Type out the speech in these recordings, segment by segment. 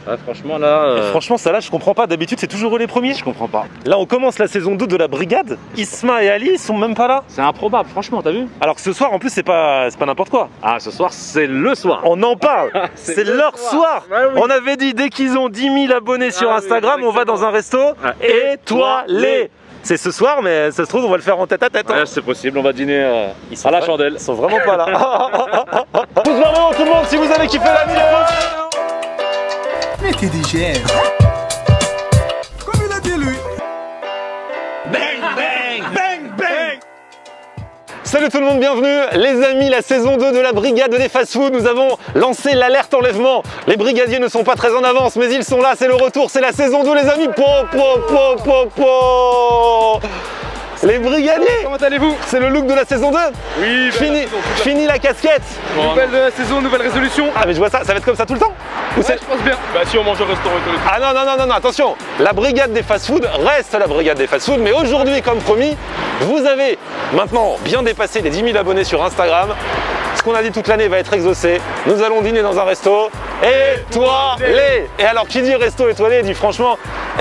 Ah, franchement là... Franchement ça là je comprends pas, d'habitude c'est toujours eux les premiers. Je comprends pas. Là on commence la saison 2 de la brigade, Isma et Ali ils sont même pas là. C'est improbable, franchement, t'as vu? Alors que ce soir en plus c'est pas n'importe quoi. Ah, ce soir, c'est le soir. On en parle, c'est le leur soir. Bah oui. On avait dit dès qu'ils ont 10 000 abonnés sur oui, Instagram, on va dans un resto étoilé. C'est ce soir, mais ça se trouve on va le faire en tête à tête. Ouais, c'est possible, on va dîner à la chandelle. Ils sont vraiment pas là. Tous bienvenue tout le monde si vous avez kiffé la vidéo. Mais t'es digère. Comme il a dit lui. Salut tout le monde, bienvenue les amis, la saison 2 de la brigade des fast-food. Nous avons lancé l'alerte enlèvement. Les brigadiers ne sont pas très en avance, mais ils sont là, c'est le retour, c'est la saison 2 les amis. Les brigadiers, Comment allez-vous? c'est le look de la saison 2. Oui, Fini la casquette. nouvelle saison, nouvelle résolution. Ah mais je vois ça va être comme ça tout le temps. Ou Ouais, c'est- je pense bien. Bah si on mange au restaurant et tout. Ah non, attention, la brigade des fast-food reste la brigade des fast-food, mais aujourd'hui, comme promis, vous avez maintenant bien dépassé les 10 000 abonnés sur Instagram. Ce qu'on a dit toute l'année va être exaucé. Nous allons dîner dans un resto étoilé. Et alors, qui dit resto étoilé dit franchement,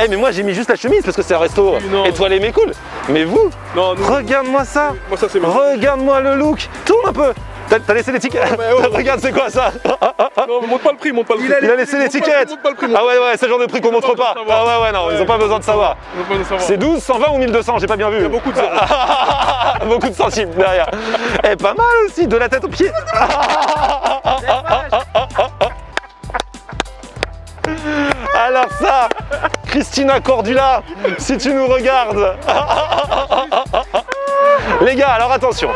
mais moi j'ai mis juste la chemise parce que c'est un resto non. étoilé mais cool. Mais vous, Non, nous, regarde-moi ça. moi ça c'est bon. Regarde-moi le look. Tourne un peu. T'as laissé l'étiquette. Regarde, c'est quoi ça? Non, monte pas le prix, monte pas le prix. Il a laissé l'étiquette. Monte pas le prix, Ah ouais, c'est le genre de prix qu'on montre pas. Ah ouais, non, ils ont pas besoin de savoir. C'est 12, 120 ou 1200, j'ai pas bien vu. Il y a beaucoup de ça. Beaucoup de centimes derrière. Et pas mal aussi, de la tête aux pieds. Alors ça, Christina Cordula, si tu nous regardes. Les gars, alors attention,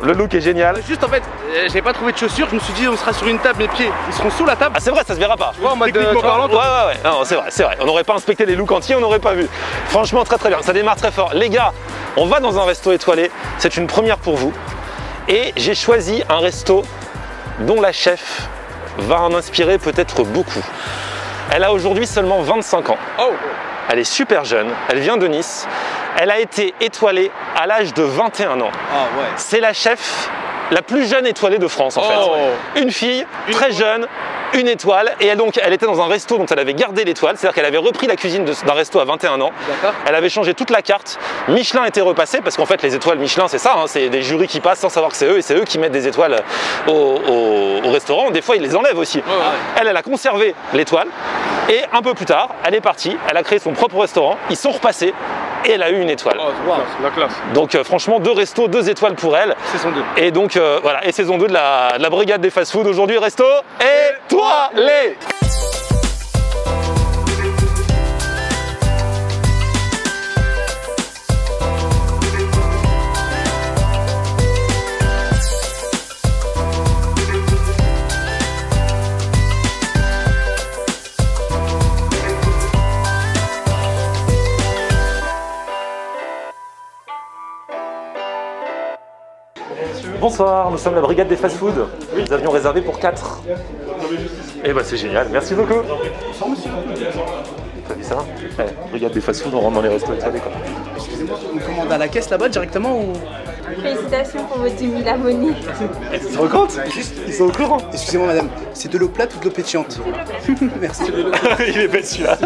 le look est génial. Juste en fait, j'ai pas trouvé de chaussures, je me suis dit on sera sur une table, mes pieds ils seront sous la table. Ah c'est vrai, ça se verra pas. Tu vois, en mode Techniquement parlant, ouais, non, c'est vrai. On n'aurait pas inspecté les looks entiers, on n'aurait pas vu. Franchement, très bien, ça démarre très fort. Les gars, on va dans un resto étoilé, c'est une première pour vous. Et j'ai choisi un resto dont la chef va en inspirer peut-être beaucoup. Elle a aujourd'hui seulement 25 ans. Oh. Elle est super jeune, elle vient de Nice. Elle a été étoilée à l'âge de 21 ans. Ah ouais. C'est la chef la plus jeune étoilée de France en fait. Une fille, très jeune, une étoile. Et elle était dans un resto dont elle avait gardé l'étoile. C'est-à-dire qu'elle avait repris la cuisine d'un resto à 21 ans. D'accord. Elle avait changé toute la carte. Michelin était repassé parce qu'en fait les étoiles Michelin c'est ça, c'est des jurys qui passent sans savoir que c'est eux. Et c'est eux qui mettent des étoiles au restaurant. Des fois ils les enlèvent aussi. Elle a conservé l'étoile. Et un peu plus tard, elle est partie. Elle a créé son propre restaurant. Ils sont repassés. Et elle a eu une étoile. Oh, la classe. Donc franchement 2 restos, 2 étoiles pour elle. Saison 2. Et donc voilà, et saison 2 de la brigade des fast-food. Aujourd'hui resto étoilé. Bonsoir, nous sommes la brigade des fast-food. Nous avions réservé pour 4. Et bah c'est génial, merci beaucoup. T'as vu ça? Brigade des fast-food, on rentre dans les restos étoilés quoi. Excusez-moi, on commande à la caisse là-bas directement ou... Félicitations pour vos 10 000 abonnés. Ils se rendent compte? Ils sont au courant. Excusez-moi madame, c'est de l'eau plate ou de l'eau pétillante? Merci. Il est bête celui-là.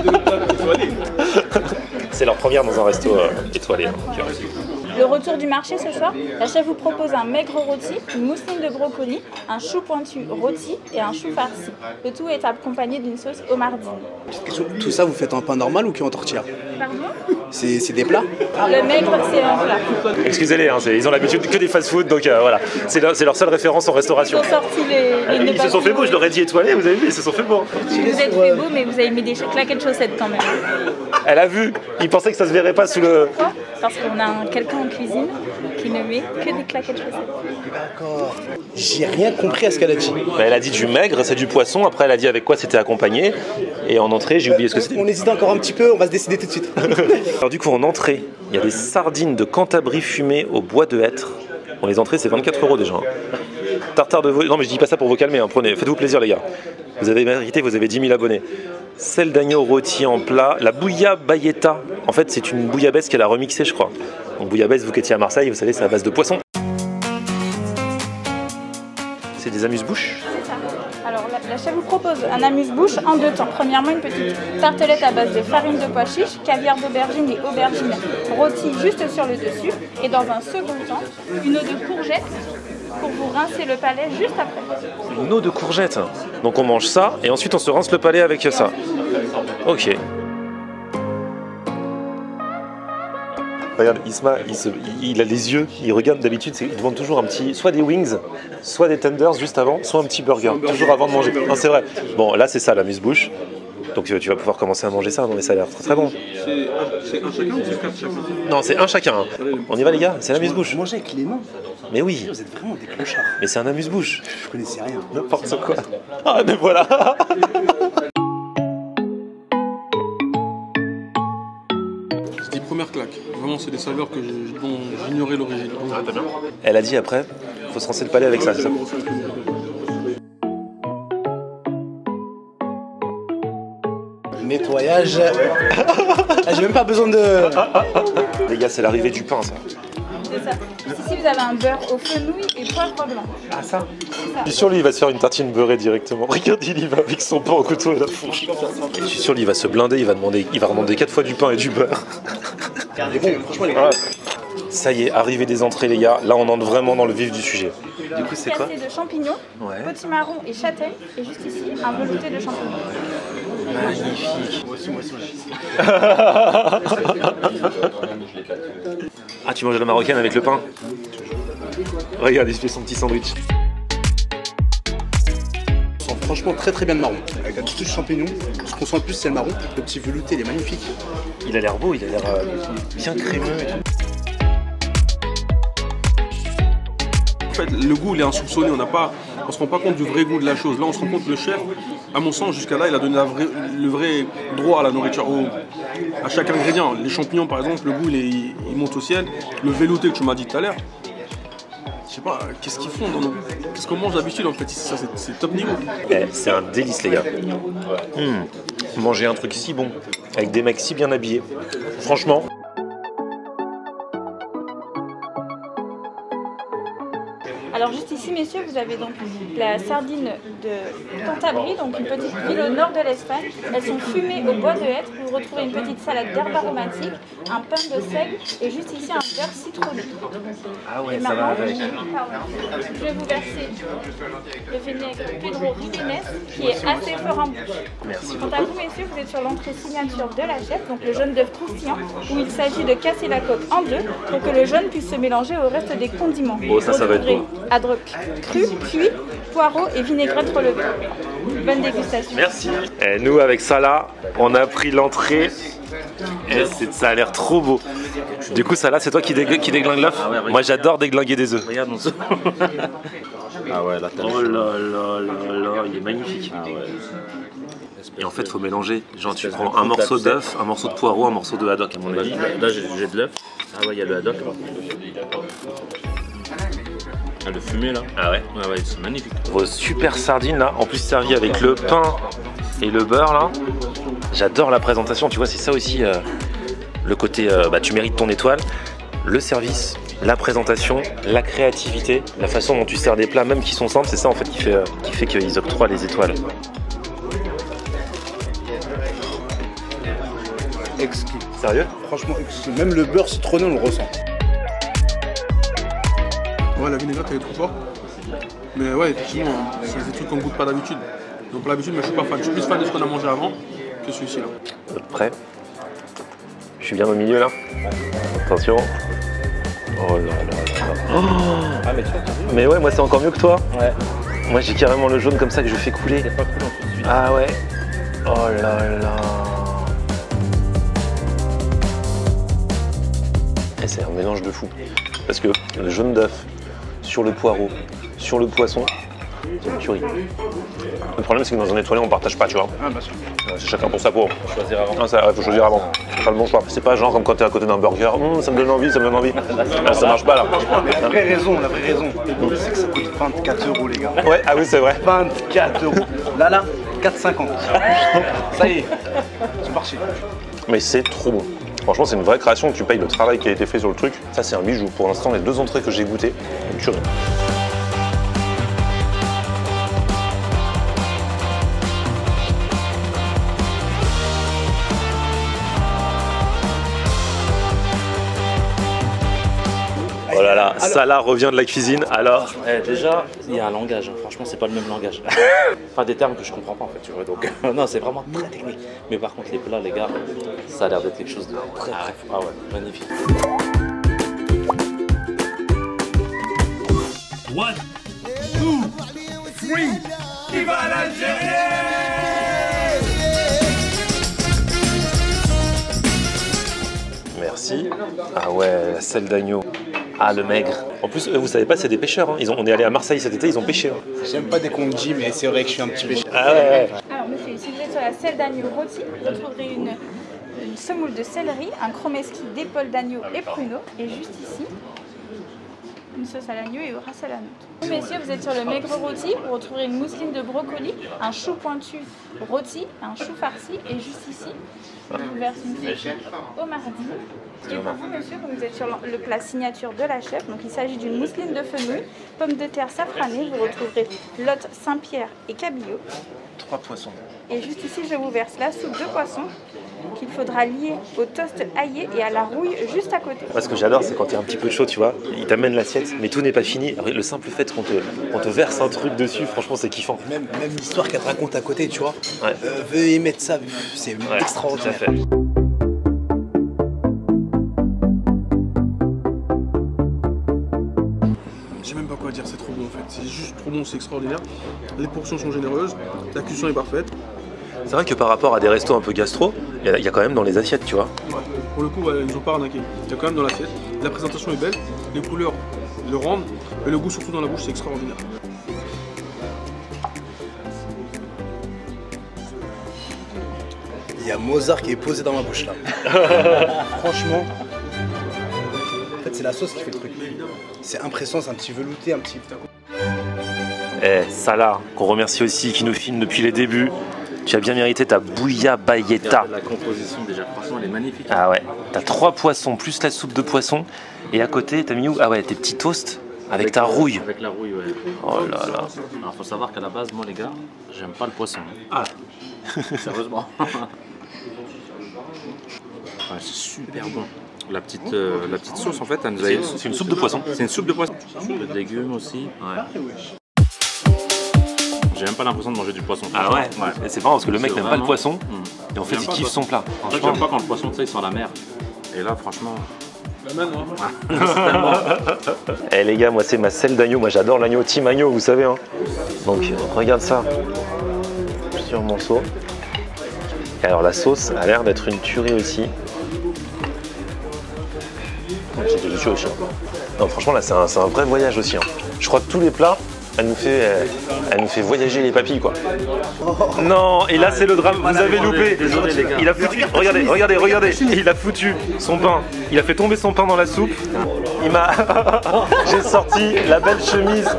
C'est leur première dans un resto étoilé. Le retour du marché ce soir, la chef vous propose un maigre rôti, une mousseline de brocoli, un chou pointu rôti et un chou farci. Le tout est accompagné d'une sauce homardine. Tout ça vous faites en pain normal ou qui en tortilla? Pardon? C'est des plats? Le maigre, c'est un plat. Excusez-les, ils ont l'habitude que des fast-food, donc voilà. C'est leur seule référence en Ils restauration. ont sorti les Ils se sont fait beau, je leur ai dit étoilé, vous avez vu, ils se sont fait beau. Vous êtes fait beau, mais vous avez mis des claquettes de chaussettes quand même. Elle a vu, il pensait que ça se verrait pas sous le... Pourquoi? Parce qu'on a quelqu'un en cuisine qui ne met que des claquettes de chaussettes. D'accord. J'ai rien compris à ce qu'elle a dit. Elle a dit du maigre, c'est du poisson, après elle a dit avec quoi c'était accompagné. Et en entrée, j'ai oublié ce que c'était. On hésite encore un petit peu, on va se décider tout de suite. Alors du coup, en entrée, il y a des sardines de Cantabrie fumées au bois de hêtre. Bon, les entrées, c'est 24 € déjà. Tartare de veau... Non mais je dis pas ça pour vous calmer, hein. Prenez, faites-vous plaisir les gars. Vous avez mérité, vous avez 10 000 abonnés. Sel d'agneau rôti en plat. La bouillabailletta, en fait c'est une bouillabaisse qu'elle a remixée je crois. Donc bouillabaisse, vous qui étiez à Marseille, vous savez c'est à base de poisson. C'est des amuse-bouches. C'est ça. Alors La chef vous propose un amuse-bouche en 2 temps. Premièrement, une petite tartelette à base de farine de pois chiches, caviar d'aubergine et aubergines rôties juste sur le dessus. Et dans un second temps, une eau de courgette pour vous rincer le palais juste après. Une eau de courgette. Donc on mange ça et ensuite on se rince le palais avec ça. Ok. Regarde, Isma, il a les yeux, il regarde d'habitude, il demande toujours un petit, soit des wings, soit des tenders juste avant, soit un petit burger, toujours avant de manger. Non, c'est vrai. Bon, là c'est ça, l'amuse-bouche. Donc tu vas pouvoir commencer à manger ça, non mais ça a l'air très très bon. C'est un chacun ou c'est 4 chacun? Non, c'est un chacun. On y va les gars, c'est l'amuse-bouche. Manger avec les mains. Mais oui, Vous êtes vraiment des clochards. mais c'est un amuse-bouche. Je connaissais rien. N'importe quoi. Ah mais voilà. C'est des premières claques. Vraiment, c'est des saveurs dont j'ignorais l'origine. Elle a dit après, faut se rincer le palais avec ça, c'est ça. Nettoyage. Ah, j'ai même pas besoin de. Les gars, c'est l'arrivée du pain ça. C'est ça. Ici, vous avez un beurre au fenouil et poivre blanc. Ah ça. Je suis sûr lui il va se faire une tartine beurrée directement. Regarde, il y va avec son pain au couteau et la fourche. Je suis sûr lui il va se blinder, il va demander 4 fois du pain et du beurre. Mais bon, franchement, les Ah. Ça y est, arrivée des entrées les gars, là on entre vraiment dans le vif du sujet. Du coup c'est quoi? Cassé de champignons, Ouais. potimarron et châtaigne. Et juste ici, un velouté de champignons. Magnifique. Ah tu manges de la marocaine avec le pain? Regarde, il se fait son petit sandwich. On sent franchement très très bien le marron. Avec la touche champignon, ce qu'on sent le plus c'est le marron. Le petit velouté, il est magnifique. Il a l'air beau, il a l'air bien crémeux et tout. En fait, le goût, il est insoupçonné. On se rend pas compte du vrai goût de la chose. Là, on se rend compte que le chef, à mon sens, jusqu'à là, il a donné le vrai droit à la nourriture, à chaque ingrédient. Les champignons, par exemple, le goût, il monte au ciel. Le velouté que tu m'as dit tout à l'heure, je sais pas, qu'est-ce qu'ils font qu'est-ce qu'on mange d'habitude, en fait. Ça, c'est top niveau. Eh, c'est un délice les gars. Manger un truc si bon, avec des mecs si bien habillés. Franchement. Alors juste ici, messieurs, vous avez donc la sardine de Cantabrie, donc une petite ville au nord de l'Espagne. Elles sont fumées au bois de hêtre. Vous retrouvez une petite salade d'herbes aromatiques, un pain de seigle et juste ici un beurre citronné. Ah ouais, Et maintenant, je vais vous verser le vinaigre Pedro Jiménez qui est assez fort en bouche. Merci Quant à vous, messieurs, vous êtes sur l'entrée signature de la chef, donc le jaune d'œuf croustillant, où il s'agit de casser la coque en deux pour que le jaune puisse se mélanger au reste des condiments. Oh, ça va être bon. Adroc cru, cuit, poireaux et vinaigrette relevée. Bonne dégustation. Merci. Et nous avec ça là, on a pris l'entrée. Et ça a l'air trop beau. Du coup ça là, c'est toi qui déglingue l'œuf? Moi j'adore déglinguer des œufs. Regarde mon œuf. Ah ouais, là t'as Oh là là là là, il est magnifique. Ah ouais. Et en fait faut mélanger. Genre tu prends un morceau d'œuf, un morceau de poireau, un morceau de haddock à mon avis. Là j'ai de l'œuf. Ah ouais, il y a le haddock. Ah, le fumé là. Ah ouais. Ouais, ouais, c'est magnifique. Vos super sardines là, en plus servies avec le pain et le beurre là. J'adore la présentation, tu vois, c'est ça aussi le côté tu mérites ton étoile. Le service, la présentation, la créativité, la façon dont tu sers des plats, même qui sont simples, c'est ça en fait qui fait qu'ils octroient les étoiles. Exquis. Sérieux? Franchement exquis. Même le beurre citronné, on le ressent. Ouais, la vinaigrette, elle est trop forte. Mais ouais, effectivement, c'est des trucs qu'on goûte pas d'habitude. Donc pour l'habitude, mais je suis pas fan. Je suis plus fan de ce qu'on a mangé avant que celui-ci là. Vous êtes prêts? Je suis bien au milieu là. Attention. Oh là là là. Oh, Ah, mais tu vois, mais ouais, moi c'est encore mieux que toi. ouais. Moi j'ai carrément le jaune comme ça que je fais couler. C'est pas cool en plus. Ah ouais. Oh là là. Et c'est un mélange de fou. Parce que le jaune d'œuf sur le poireau, sur le poisson, c'est une tuerie. Le problème c'est que dans un étoilé on partage pas, tu vois. Ah, bien sûr. C'est chacun pour sa peau. Choisir avant. Non, ça, faut choisir avant. C'est pas le bon choix. C'est pas genre comme quand t'es à côté d'un burger. Ça me donne envie, ça me donne envie. Là, ça marche pas là. La vraie raison, c'est que ça coûte 24 € les gars. Ouais, ah oui, c'est vrai. 24 €. Là, 4,50. Ça y est, c'est parti. Mais c'est trop bon. Franchement, c'est une vraie création. Tu payes le travail qui a été fait sur le truc. Ça, c'est un bijou. Pour l'instant, les 2 entrées que j'ai goûtées, une tuerie. Ah, Salah revient de la cuisine, alors Déjà, il y a un langage, hein. Franchement, c'est pas le même langage. Enfin, des termes que je comprends pas en fait, tu vois. Donc, non, c'est vraiment très technique. Mais par contre, les plats, les gars, ça a l'air d'être quelque chose de très, très fou. Ah ouais, magnifique. One, two, three. Viva l'Algérie! Merci. Ah ouais, la selle d'agneau. Ah, le maigre. En plus, vous savez pas, c'est des pêcheurs. Hein. On est allé à Marseille cet été, ils ont pêché. Hein. J'aime pas dès qu'on me dit, mais c'est vrai que je suis un petit pêcheur. Ah ouais. Alors monsieur, si vous êtes sur la selle d'agneau rôti, vous trouverez une semoule de céleri, un chromeski d'épaule d'agneau et pruneaux. Et juste ici, une sauce à l'agneau et au ras à la note. Messieurs, vous êtes sur le maigre rôti, vous retrouverez une mousseline de brocoli, un chou pointu rôti, un chou farci et juste ici, je vous verse une fiche au mardi. Et pour vous, monsieur, comme vous êtes sur le plat signature de la chef, donc il s'agit d'une mousseline de fenouil, pommes de terre safranées, vous retrouverez lotte Saint-Pierre et cabillaud. 3 poissons. Et juste ici, je vous verse la soupe de poisson qu'il faudra lier au toast aillé et à la rouille juste à côté. Moi, ce que j'adore, c'est quand il y a un petit peu de chaud, tu vois, il t'amène l'assiette, mais tout n'est pas fini. Le simple fait qu'on te verse un truc dessus, franchement, c'est kiffant. Même l'histoire qu'elle te raconte à côté, tu vois. Ouais. Veuillez mettre ça, c'est Ouais, extraordinaire. tout à fait. Je sais même pas quoi dire, c'est trop bon en fait. C'est juste trop bon, c'est extraordinaire. Les portions sont généreuses, la cuisson est parfaite. C'est vrai que par rapport à des restos un peu gastro, il y a quand même dans les assiettes, tu vois. Ouais. Pour le coup, ils nous ont pas arnaqué. Il y a quand même dans l'assiette. La présentation est belle, les couleurs le rendent, et le goût surtout dans la bouche, c'est extraordinaire. Il y a Mozart qui est posé dans ma bouche là. Franchement. En fait, c'est la sauce qui fait le truc. C'est impressionnant, c'est un petit velouté, un petit. Salah, qu'on remercie aussi, qui nous filme depuis les débuts. Tu as bien mérité ta bouillabailletta. La composition, déjà, franchement, elle est magnifique. Ah ouais, t'as 3 poissons plus la soupe de poisson. Et à côté, t'as mis où? Ah ouais, tes petits toasts avec ta rouille. Avec la rouille, ouais. Oh là là. Alors, faut savoir qu'à la base, moi, les gars, j'aime pas le poisson. Ah. Sérieusement. Ouais, c'est super bon. La petite sauce, en fait, elle nous a... C'est une soupe de poisson. C'est une soupe de poisson. Soupe de légumes aussi. Ouais. J'ai même pas l'impression de manger du poisson. Ah ouais, Et c'est marrant parce que le mec n'aime pas le poisson. Et en fait, il kiffe son plat. En fait, j'aime pas quand le poisson, tu sais, il sent la mer. Et là, franchement... La manne, hein. Eh les gars, moi c'est ma selle d'agneau. Moi j'adore l'agneau, team agneau, vous savez. Hein. Donc regarde ça. Sur mon seau. Et alors la sauce a l'air d'être une tuerie aussi. C'est délicieux aussi. Non, franchement là c'est un vrai voyage aussi. Hein. Je crois que tous les plats, elle nous fait voyager les papilles quoi. Non, et là c'est le drame, vous avez loupé. Désolé les gars. Il a foutu, regardez, il a foutu son pain. Il a fait tomber son pain dans la soupe. Il m'a... J'ai sorti la belle chemise.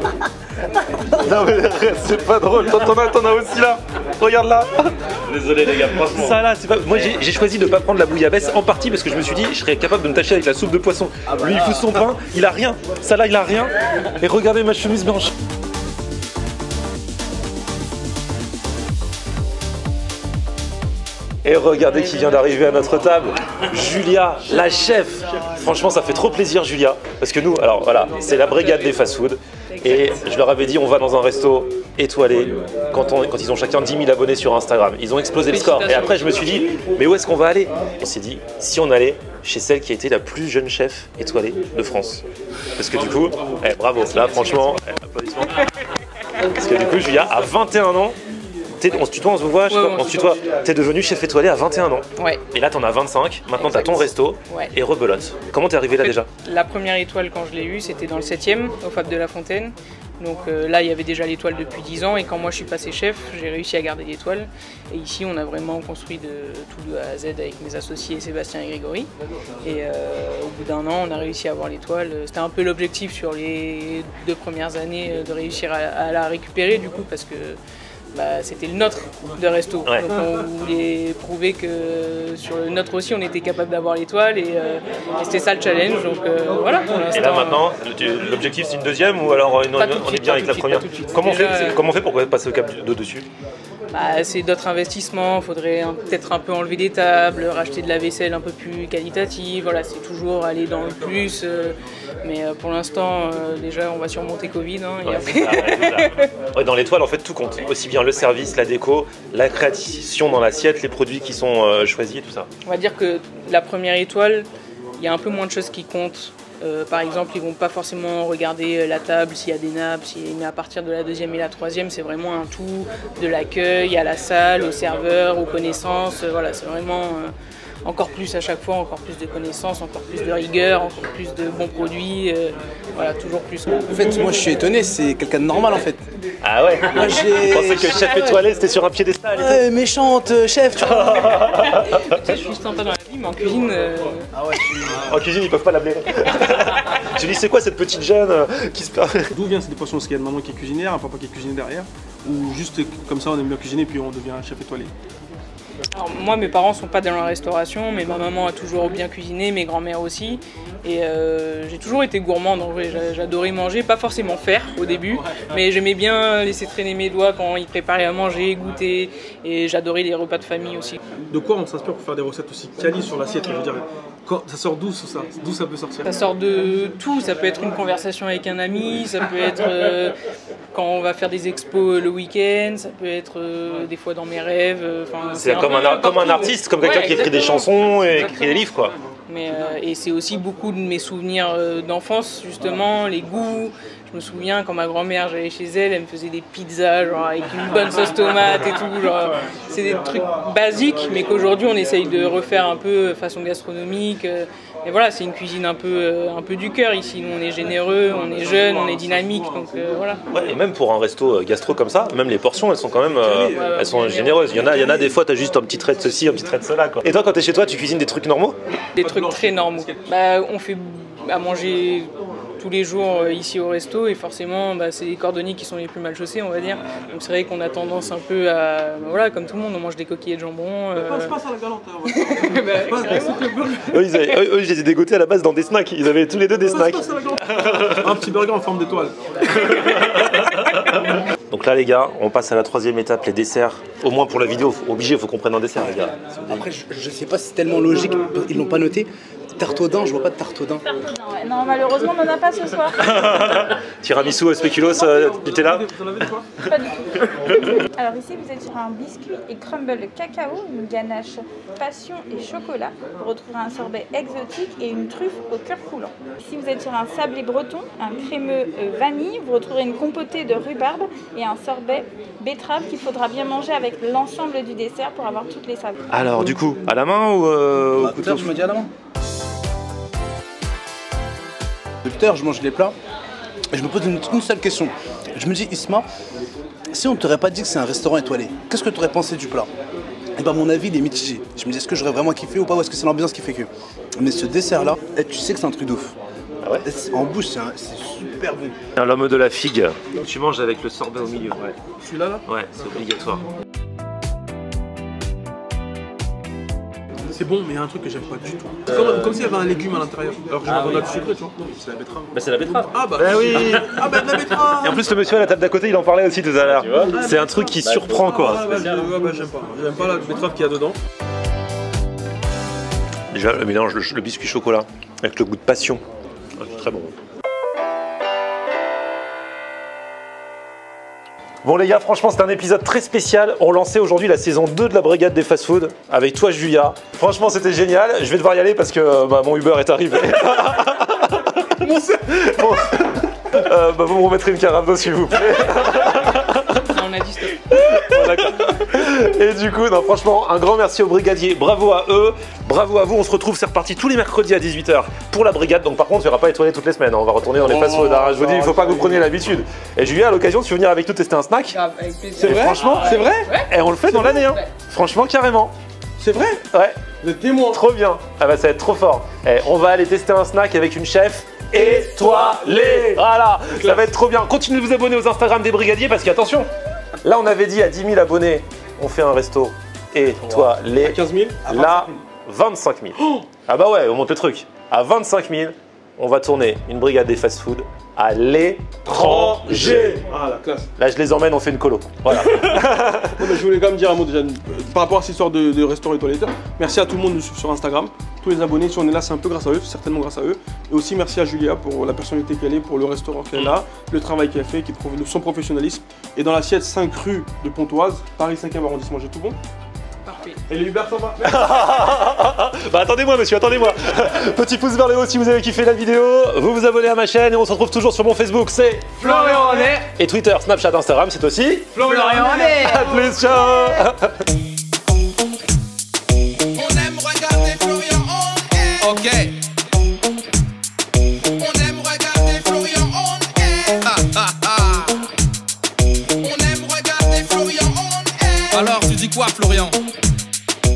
Non mais c'est pas drôle, t'en as aussi là. Regarde là. Désolé les gars, franchement. Ça là, c'est pas... Moi j'ai choisi de pas prendre la bouillabaisse en partie parce que je me suis dit je serais capable de me tâcher avec la soupe de poisson. Lui il fout son pain, il a rien. Ça là il a rien. Et regardez ma chemise blanche. Et regardez qui vient d'arriver à notre table, Julia, la chef. Franchement, ça fait trop plaisir, Julia, parce que nous, alors voilà, c'est la brigade des fast-food. Et je leur avais dit, on va dans un resto étoilé quand ils ont chacun 10 000 abonnés sur Instagram. Ils ont explosé le score. Et après, je me suis dit, mais où est-ce qu'on va aller? On s'est dit, si on allait chez celle qui a été la plus jeune chef étoilée de France. Parce que du coup, bravo, là franchement, applaudissements. Parce que du coup, Julia, à 21 ans, on se tutoie, on se voit, on se tutoie. T'es devenu chef étoilé à 21 ans. Ouais. Et là, t'en as 25. Maintenant, t'as ton resto et rebelote. Comment t'es arrivé là déjà? La première étoile, quand je l'ai eue, c'était dans le 7e, au Fab de la Fontaine. Donc là, il y avait déjà l'étoile depuis 10 ans. Et quand moi, je suis passé chef, j'ai réussi à garder l'étoile. Et ici, on a vraiment construit de tout de A à Z avec mes associés Sébastien et Grégory. Et au bout d'un an, on a réussi à avoir l'étoile. C'était un peu l'objectif sur les 2 premières années de réussir à la récupérer, du coup, parce que c'était le nôtre de resto. Ouais. Donc on voulait prouver que sur le nôtre aussi on était capable d'avoir l'étoile et c'était ça le challenge. Donc voilà. Et là maintenant, l'objectif c'est une deuxième ou alors on est bien avec la première? Comment on fait pour passer au cap de dessus? C'est d'autres investissements, il faudrait peut-être un peu enlever des tables, racheter de la vaisselle un peu plus qualitative, voilà, c'est toujours aller dans le plus, Mais pour l'instant, déjà, on va surmonter Covid. Hein, et Ouais, après... c'est ça, ouais, c'est ça. Ouais, dans l'étoile, en fait, tout compte. Aussi bien le service, la déco, la création dans l'assiette, les produits qui sont choisis et tout ça. On va dire que la première étoile, il y a un peu moins de choses qui comptent. Par exemple, ils vont pas forcément regarder la table, s'il y a des nappes, mais à partir de la deuxième et la troisième, c'est vraiment un tout, de l'accueil à la salle, au serveur, aux connaissances. Voilà, c'est vraiment encore plus à chaque fois, encore plus de connaissances, encore plus de rigueur, encore plus de bons produits. Voilà, toujours plus. En fait, moi je suis étonné, c'est quelqu'un de normal en fait. Ah ouais. Moi, j'ai- Je pensais que le chef étoilé, c'était sur un piédestal et tout. Ouais, méchante chef, tu vois. Tu sais, je suis sympa dans la vie, mais en cuisine, Ah ouais, En cuisine, ils peuvent pas la blairer. Je dis, c'est quoi cette petite jeune qui se permet? D'où vient cette passion? Est-ce qu'il y a une maman qui est cuisinière, un papa qui est cuisinier derrière? Ou juste comme ça on aime bien cuisiner puis on devient un chef étoilé? alors, moi, mes parents sont pas dans la restauration, mais ma maman a toujours bien cuisiné, mes grands-mères aussi. Et j'ai toujours été gourmande, en vrai. J'adorais manger, pas forcément faire au début, mais j'aimais bien laisser traîner mes doigts quand ils préparaient à manger, goûter. Et j'adorais les repas de famille aussi. De quoi on s'inspire pour faire des recettes aussi quali sur l'assiette? Je veux dire, ça sort d'où ça? D'où ça peut sortir? Ça sort de tout, ça peut être une conversation avec un ami, ça peut être quand on va faire des expos le week-end, ça peut être des fois dans mes rêves. C'est comme un artiste, comme quelqu'un qui écrit des chansons et qui écrit des livres, quoi. Mais, et c'est aussi beaucoup de mes souvenirs d'enfance, justement, les goûts. Je me souviens quand ma grand-mère, j'allais chez elle, elle me faisait des pizzas genre, avec une bonne sauce tomate et tout. Genre, c'est des trucs basiques, mais qu'aujourd'hui on essaye de refaire un peu façon gastronomique. Et voilà, c'est une cuisine un peu du cœur ici. Nous, on est généreux, on est jeunes, on est dynamique, donc voilà. Ouais, et même pour un resto gastro comme ça, même les portions, elles sont quand même elles sont généreuses. Il y en a des fois, t'as juste un petit trait de ceci, un petit trait de cela, quoi. Et toi, quand t'es chez toi, tu cuisines des trucs normaux? Des trucs très normaux. Bah, on fait à manger tous les jours ici au resto et forcément c'est les cordonniers qui sont les plus mal chaussés, on va dire. Donc c'est vrai qu'on a tendance un peu à, voilà, comme tout le monde, on mange des coquillettes de jambon. Passe à la galante. Eux, je les ai dégotés à la base dans des snacks. Ils avaient tous les deux des snacks. Un petit burger en forme d'étoile. Donc là, les gars, on passe à la troisième étape, les desserts. Au moins pour la vidéo, obligé, il faut qu'on prenne un dessert, les gars. Après, je sais pas si c'est tellement logique, ils l'ont pas noté. Tarte au daim, je vois pas de tarte au daim. Ouais. Non, malheureusement, on n'en a pas ce soir. Tiramisu, spéculoos, Nutella. Pas du tout. Alors ici, vous êtes sur un biscuit et crumble cacao, une ganache passion et chocolat. Vous retrouverez un sorbet exotique et une truffe au cœur coulant. Ici, vous êtes sur un sablé breton, un crémeux vanille. Vous retrouverez une compotée de rhubarbe et un sorbet betterave qu'il faudra bien manger avec l'ensemble du dessert pour avoir toutes les saveurs. Alors, du coup, à la main ou au couteau? Tout à l'heure, je me dis à la main. Depuis tout à l'heure, je mange les plats et je me pose une seule question. Je me dis, Isma, si on ne t'aurait pas dit que c'est un restaurant étoilé, qu'est-ce que tu aurais pensé du plat? Et ben mon avis il est mitigé. Je me dis, est-ce que j'aurais vraiment kiffé ou pas, ou est-ce que c'est l'ambiance qui fait que? Mais ce dessert-là, tu sais que c'est un truc de ouf. Ah ouais? En bouche, c'est super bon. L'homme de la figue. Tu manges avec le sorbet au milieu. Ouais, Celui-là là? ouais, c'est obligatoire. C'est bon, mais il y a un truc que j'aime pas du tout. C'est comme s'il y avait un légume à l'intérieur. Alors que je m'attendais à du sucré, tu vois. C'est la betterave. Bah, c'est la betterave. Ah bah oui. Ah bah de la betterave. Et en plus, le monsieur à la table d'à côté, il en parlait aussi tout à l'heure. C'est un truc qui surprend, quoi. Ah bah j'aime pas. J'aime pas la betterave qu'il y a dedans. Déjà, le mélange, le biscuit chocolat avec le goût de passion. C'est très bon. Bon les gars, franchement c'est un épisode très spécial. On lançait aujourd'hui la saison 2 de la brigade des fast-food avec toi Julia. Franchement c'était génial. Je vais devoir y aller parce que mon Uber est arrivé. Vous me remettrez une carafe d'eau s'il vous plaît. On a dit stop. Bon, d'accord. Et du coup, non, franchement, un grand merci aux brigadiers. Bravo à eux, bravo à vous. On se retrouve, c'est reparti tous les mercredis à 18h pour la brigade. Donc par contre, il n'y aura pas étoilé toutes les semaines. On va retourner dans les fast-food. Je vous dis, il ne faut pas que vous preniez l'habitude. Et Julia, à l'occasion, tu veux venir avec nous tester un snack? Grave, avec plaisir. C'est vrai? Franchement, C'est vrai? Et on le fait dans l'année. Hein. Ouais. Franchement, carrément. C'est vrai? Ouais, Vous êtes témoin. trop bien. Ah bah ça va être trop fort. On va aller tester un snack avec une chef étoilée. Voilà, ça va être trop bien. Continuez de vous abonner aux Instagram des brigadiers parce qu'attention, là on avait dit à 10 000 abonnés, on fait un resto étoilé. À 15 000? Là, 25 000. Ah bah ouais, on monte le truc. À 25 000, on va tourner une brigade des fast-food à l'étranger. Ah la classe. Là, je les emmène, on fait une colo. Voilà. Non, mais je voulais quand même dire un mot déjà par rapport à cette histoire de restaurant étoilé. Merci à tout le monde de nous suivre sur Instagram. tous les abonnés. Si on est là, c'est un peu grâce à eux, certainement grâce à eux. Et aussi merci à Julia pour la personnalité qu'elle est, pour le restaurant qu'elle est là, le travail qu'elle fait, son professionnalisme. Et dans l'assiette 5 rue de Pontoise, Paris 5e arrondissement, j'ai tout bon? Parfait. Et les Hubert, ça va? Bah attendez-moi monsieur, attendez-moi. Petit pouce vers le haut si vous avez kiffé la vidéo. Vous vous abonnez à ma chaîne et on se retrouve toujours sur mon Facebook, c'est Florian René. Et Twitter, Snapchat, Instagram, c'est aussi Florian René. À plus, ciao. On aime regarder Florian on air. Ok. On aime regarder Florian on air. On aime regarder Florian on air. Alors tu dis quoi Florian?